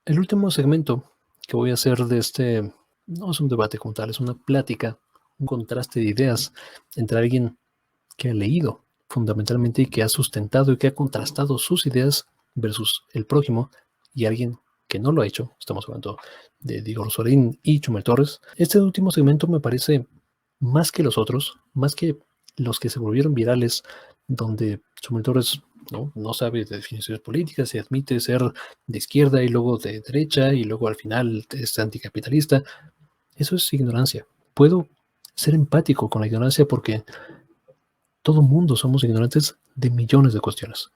El último segmento que voy a hacer de este no es un debate como tal, es una plática, un contraste de ideas entre alguien que ha leído fundamentalmente y que ha sustentado y que ha contrastado sus ideas versus el prójimo y alguien que no lo ha hecho. Estamos hablando de Diego Rosarín y Chumel Torres. Este último segmento me parece más que los otros, más que los que se volvieron virales, donde Chumel Torres no sabe de definiciones políticas, se admite ser de izquierda y luego de derecha y luego al final es anticapitalista. Eso es ignorancia. Puedo ser empático con la ignorancia porque todo mundo somos ignorantes de millones de cuestiones.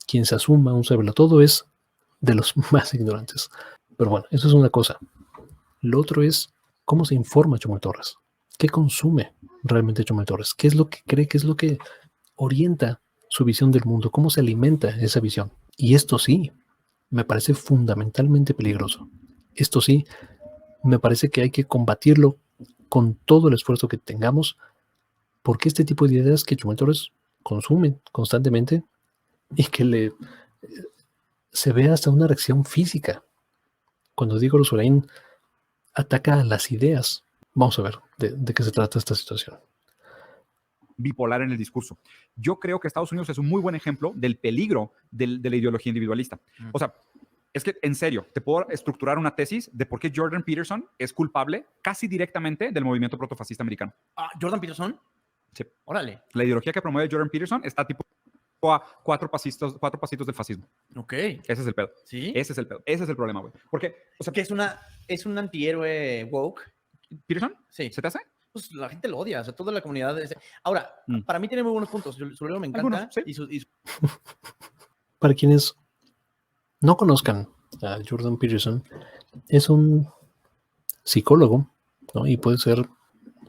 Quien se asuma un todo es de los más ignorantes. Pero bueno, eso es una cosa. Lo otro es cómo se informa Chumel Torres. ¿Qué consume realmente Chumel Torres? ¿Qué es lo que cree? ¿Qué es lo que orienta su visión del mundo? ¿Cómo se alimenta esa visión? Y esto sí, me parece fundamentalmente peligroso. Esto sí, me parece que hay que combatirlo con todo el esfuerzo que tengamos, porque este tipo de ideas que Chumel Torres consume constantemente y que se ve hasta una reacción física. Cuando Diego Rosarín ataca a las ideas, vamos a ver de qué se trata esta situación. Bipolar en el discurso. Yo creo que Estados Unidos es un muy buen ejemplo del peligro de la ideología individualista. O sea, es que, en serio, te puedo estructurar una tesis de por qué Jordan Peterson es culpable casi directamente del movimiento protofascista americano. ¿Jordan Peterson? Sí. Órale. La ideología que promueve Jordan Peterson está tipo a cuatro pasitos del fascismo. Ok. Ese es el pedo. ¿Sí? Ese es el pedo. Ese es el problema, güey. Porque, o sea, que es un antihéroe woke. ¿Peterson? Sí. ¿Se te hace? Pues la gente lo odia, o sea, toda la comunidad. Ahora, para mí tiene muy buenos puntos. Su libro me encanta. Algunos, ¿sí? Para quienes no conozcan a Jordan Peterson, es un psicólogo, ¿no? Y puede ser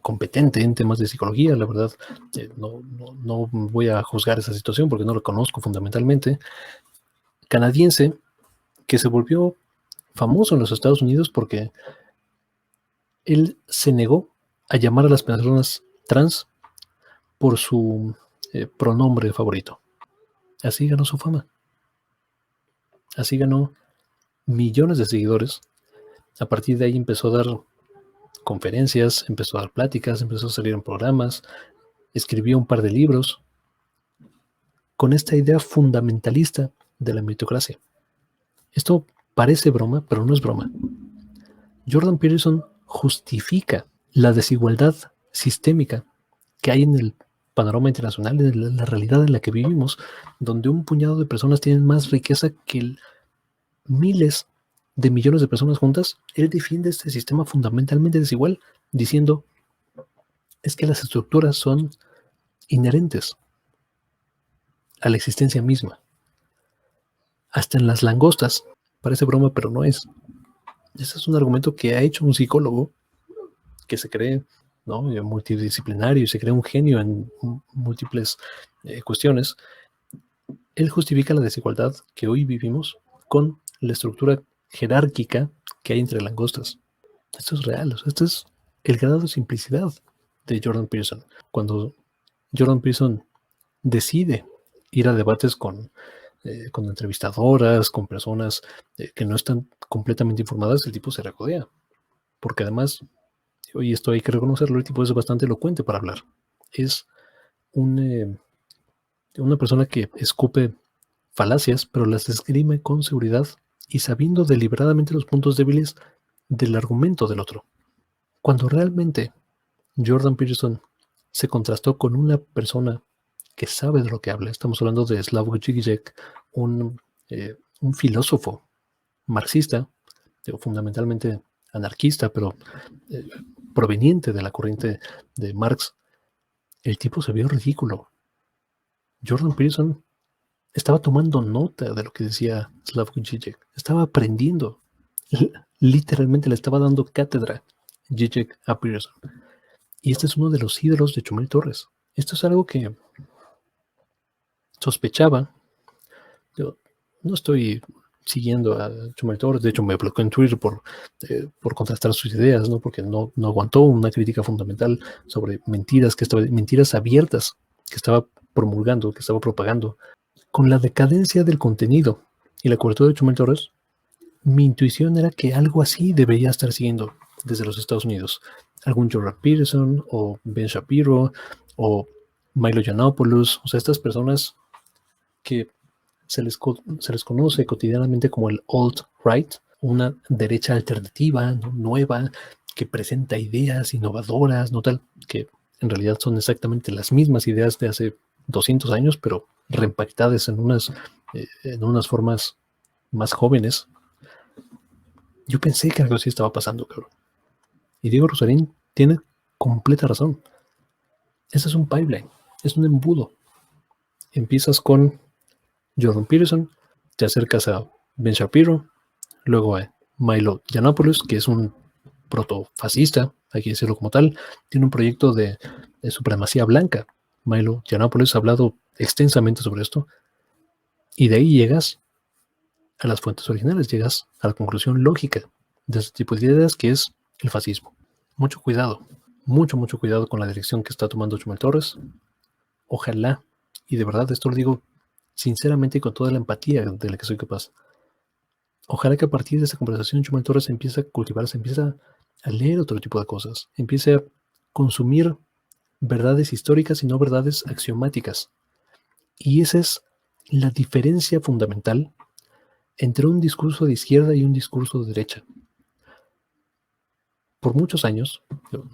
competente en temas de psicología, la verdad. No voy a juzgar esa situación porque no lo conozco fundamentalmente. Canadiense que se volvió famoso en los Estados Unidos porque él se negó a llamar a las personas trans por su pronombre favorito. Así ganó su fama. Así ganó millones de seguidores. A partir de ahí empezó a dar conferencias, empezó a dar pláticas, empezó a salir en programas, escribió un par de libros con esta idea fundamentalista de la meritocracia. Esto parece broma, pero no es broma. Jordan Peterson justifica la desigualdad sistémica que hay en el panorama internacional, en la realidad en la que vivimos, donde un puñado de personas tienen más riqueza que miles de millones de personas juntas. Él defiende este sistema fundamentalmente desigual, diciendo, es que las estructuras son inherentes a la existencia misma. Hasta en las langostas, parece broma, pero no es. Ese es un argumento que ha hecho un psicólogo que se cree, ¿no?, multidisciplinario y se cree un genio en múltiples cuestiones. Él justifica la desigualdad que hoy vivimos con la estructura jerárquica que hay entre langostas. Esto es real, o sea, esto es el grado de simplicidad de Jordan Peterson. Cuando Jordan Peterson decide ir a debates con entrevistadoras, con personas que no están completamente informadas, el tipo se recodea. Porque además, y esto hay que reconocerlo, el tipo es bastante elocuente para hablar. Es una persona que escupe falacias, pero las esgrime con seguridad y sabiendo deliberadamente los puntos débiles del argumento del otro. Cuando realmente Jordan Peterson se contrastó con una persona que sabe de lo que habla, estamos hablando de Slavoj Žižek, un filósofo marxista, fundamentalmente anarquista, pero proveniente de la corriente de Marx, el tipo se vio ridículo. Jordan Peterson estaba tomando nota de lo que decía Slavoj Žižek, estaba aprendiendo, literalmente le estaba dando cátedra Žižek a Peterson. Y este es uno de los ídolos de Chumel Torres. Esto es algo que sospechaba. Yo no estoy siguiendo a Chumel Torres, de hecho me bloqueó en Twitter por contrastar sus ideas, ¿no? Porque no aguantó una crítica fundamental sobre mentiras abiertas que estaba promulgando, que estaba propagando. Con la decadencia del contenido y la cobertura de Chumel Torres, mi intuición era que algo así debería estar siguiendo desde los Estados Unidos. Algún Jordan Peterson o Ben Shapiro o Milo Yiannopoulos, o sea, estas personas que se les conoce cotidianamente como el alt-right, una derecha alternativa, ¿no? Nueva, que presenta ideas innovadoras, no tal, que en realidad son exactamente las mismas ideas de hace 200 años, pero reempaquetadas en unas formas más jóvenes. Yo pensé que algo así estaba pasando, cabrón. Y Diego Rusarín tiene completa razón. Ese es un pipeline, es un embudo. Empiezas con Jordan Peterson, te acercas a Ben Shapiro, luego a Milo Yiannopoulos, que es un protofascista, hay que decirlo como tal, tiene un proyecto de supremacía blanca. Milo Yiannopoulos ha hablado extensamente sobre esto, y de ahí llegas a las fuentes originales, llegas a la conclusión lógica de este tipo de ideas, que es el fascismo. Mucho cuidado, mucho cuidado con la dirección que está tomando Chumel Torres. Ojalá, y de verdad esto lo digo sinceramente y con toda la empatía de la que soy capaz, ojalá que a partir de esta conversación Chumel Torres empiece a cultivarse, empiece a leer otro tipo de cosas, empiece a consumir verdades históricas y no verdades axiomáticas. Y esa es la diferencia fundamental entre un discurso de izquierda y un discurso de derecha. Por muchos años,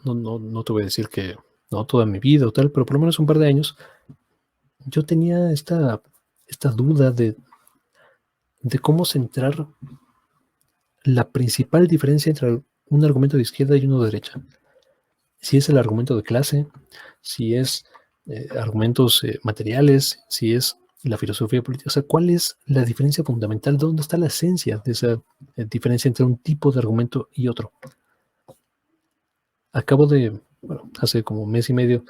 no te voy a decir que no toda mi vida o tal, pero por lo menos un par de años, yo tenía esta duda de cómo centrar la principal diferencia entre un argumento de izquierda y uno de derecha. Si es el argumento de clase, si es argumentos materiales, si es la filosofía política. O sea, ¿cuál es la diferencia fundamental? ¿Dónde está la esencia de esa diferencia entre un tipo de argumento y otro? Acabo de, hace como un mes y medio,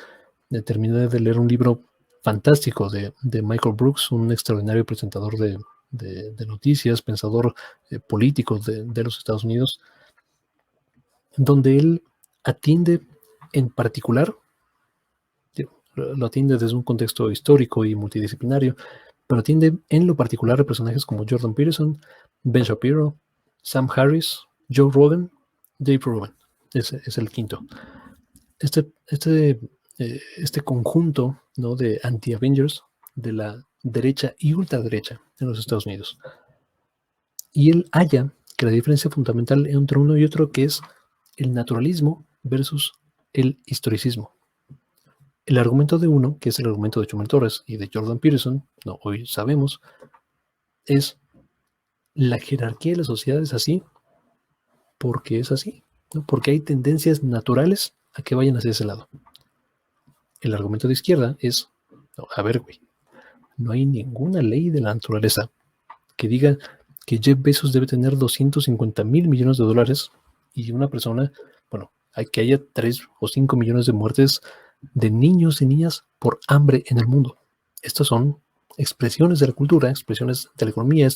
terminé de leer un libro fantástico de Michael Brooks, un extraordinario presentador de noticias, pensador político de los Estados Unidos, donde él atiende en particular, lo atiende desde un contexto histórico y multidisciplinario, pero atiende en lo particular a personajes como Jordan Peterson, Ben Shapiro, Sam Harris, Joe Rogan, Dave Rubin. Es el quinto. Este conjunto, ¿no?, de anti-Avengers de la derecha y ultraderecha en los Estados Unidos. Y él halla que la diferencia fundamental entre uno y otro, que es el naturalismo versus el historicismo. El argumento de uno, que es el argumento de Chumel Torres y de Jordan Peterson, no, hoy sabemos, es la jerarquía de la sociedad es así porque es así, ¿no? Porque hay tendencias naturales a que vayan hacia ese lado. El argumento de izquierda es, no, a ver, güey, no hay ninguna ley de la naturaleza que diga que Jeff Bezos debe tener 250,000 millones de dólares y una persona, bueno, hay que haya 3 o 5 millones de muertes de niños y niñas por hambre en el mundo. Estas son expresiones de la cultura, expresiones de la economía,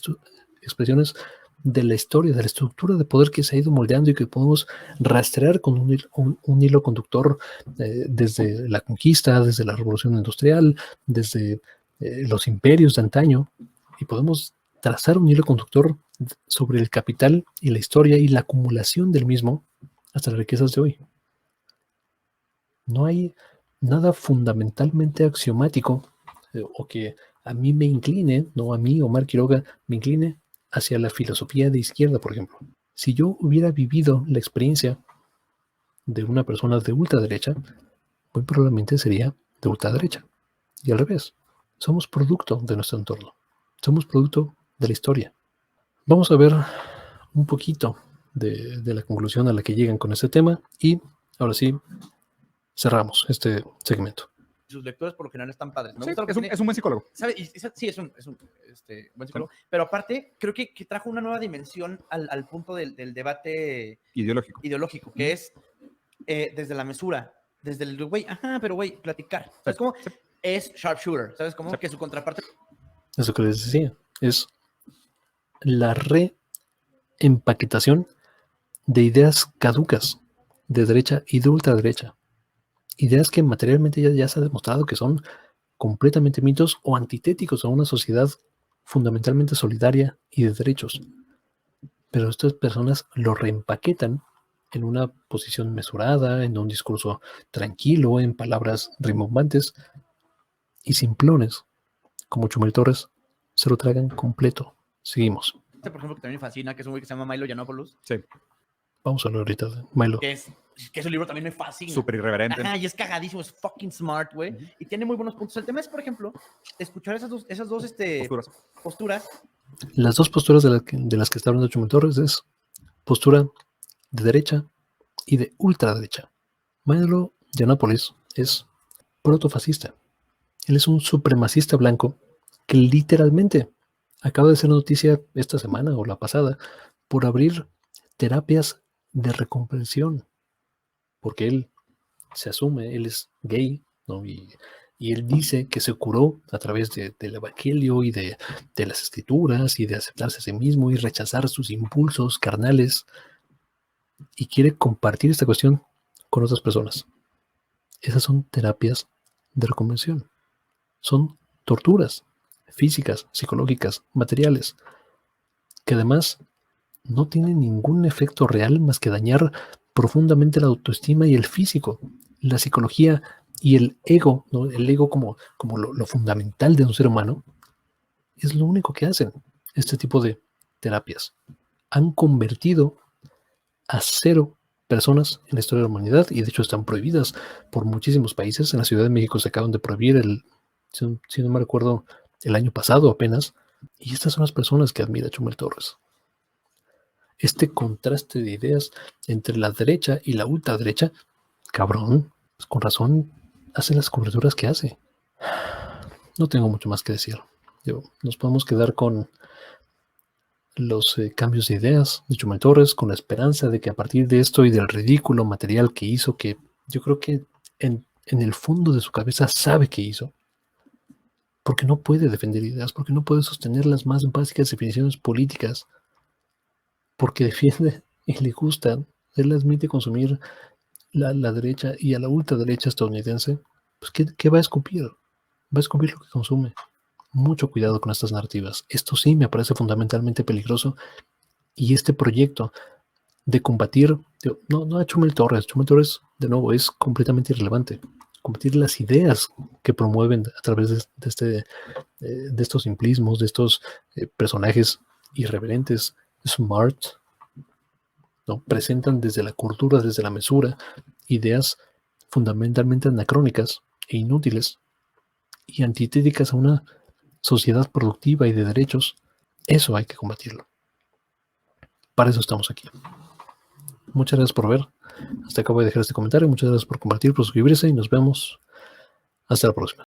expresiones de la historia, de la estructura de poder que se ha ido moldeando y que podemos rastrear con un hilo conductor desde la conquista, desde la revolución industrial, desde los imperios de antaño, y podemos trazar un hilo conductor sobre el capital y la historia y la acumulación del mismo hasta las riquezas de hoy. No hay nada fundamentalmente axiomático o que a mí me incline, no a mí, Omar Quiroga, me incline hacia la filosofía de izquierda, por ejemplo. Si yo hubiera vivido la experiencia de una persona de ultraderecha, muy probablemente sería de ultraderecha. Y al revés, somos producto de nuestro entorno, somos producto de la historia. Vamos a ver un poquito de la conclusión a la que llegan con este tema y ahora sí, cerramos este segmento. Sus lectores por lo general están padres. Sí, es un buen psicólogo. ¿Sabe? Sí, es un buen psicólogo. Sí. Pero aparte, creo que trajo una nueva dimensión al punto del debate ideológico, que es desde la mesura, desde el güey, platicar. ¿Sabes cómo? Sí. Es sharpshooter, ¿sabes cómo? Sí. Que su contraparte. Eso que les decía, es la reempaquetación de ideas caducas de derecha y de ultraderecha. Ideas que materialmente ya se ha demostrado que son completamente mitos o antitéticos a una sociedad fundamentalmente solidaria y de derechos. Pero estas personas lo reempaquetan en una posición mesurada, en un discurso tranquilo, en palabras rimbombantes y simplones, como Chumel Torres, se lo tragan completo. Seguimos. Por ejemplo, que también me fascina, que es un güey que se llama Milo Yiannopoulos. Sí. Vamos a hablar ahorita de Milo. Que es un libro también me fascina. Súper irreverente. Ajá, y es cagadísimo, es fucking smart, güey. Y tiene muy buenos puntos. El tema es, por ejemplo, escuchar esas dos posturas. Las dos posturas de las que está hablando Chumel Torres es postura de derecha y de ultraderecha. Milo Yiannopoulos es protofascista. Él es un supremacista blanco que literalmente acaba de ser noticia esta semana o la pasada por abrir terapias de reconversión, porque él se asume, él es gay, ¿no? Y él dice que se curó a través del evangelio y de las escrituras y de aceptarse a sí mismo y rechazar sus impulsos carnales, y quiere compartir esta cuestión con otras personas. Esas son terapias de reconversión. Son torturas físicas, psicológicas, materiales, que además no tienen ningún efecto real más que dañar profundamente la autoestima y el físico, la psicología y el ego, ¿no? El ego como lo fundamental de un ser humano, es lo único que hacen este tipo de terapias. Han convertido a 0 personas en la historia de la humanidad, y de hecho están prohibidas por muchísimos países. En la Ciudad de México se acaban de prohibir si no me recuerdo, el año pasado apenas, y estas son las personas que admira Chumel Torres. Este contraste de ideas entre la derecha y la ultraderecha, cabrón, pues con razón hace las coberturas que hace. No tengo mucho más que decir. Nos podemos quedar con los cambios de ideas de Chumel Torres, con la esperanza de que a partir de esto y del ridículo material que hizo, que yo creo que en el fondo de su cabeza sabe que hizo, porque no puede defender ideas, porque no puede sostener las más básicas definiciones políticas, porque defiende y le gusta, él admite consumir la derecha y a la ultraderecha estadounidense, pues ¿qué va a escupir? Va a escupir lo que consume. Mucho cuidado con estas narrativas. Esto sí me parece fundamentalmente peligroso, y este proyecto de combatir, no a Chumel Torres, de nuevo, es completamente irrelevante. Combatir las ideas que promueven a través de estos simplismos, de estos personajes irreverentes, smart, ¿no? Presentan desde la cultura, desde la mesura, ideas fundamentalmente anacrónicas e inútiles y antitéticas a una sociedad productiva y de derechos. Eso hay que combatirlo. Para eso estamos aquí. Muchas gracias por ver. Hasta acá voy a dejar este comentario. Muchas gracias por compartir, por suscribirse, y nos vemos hasta la próxima.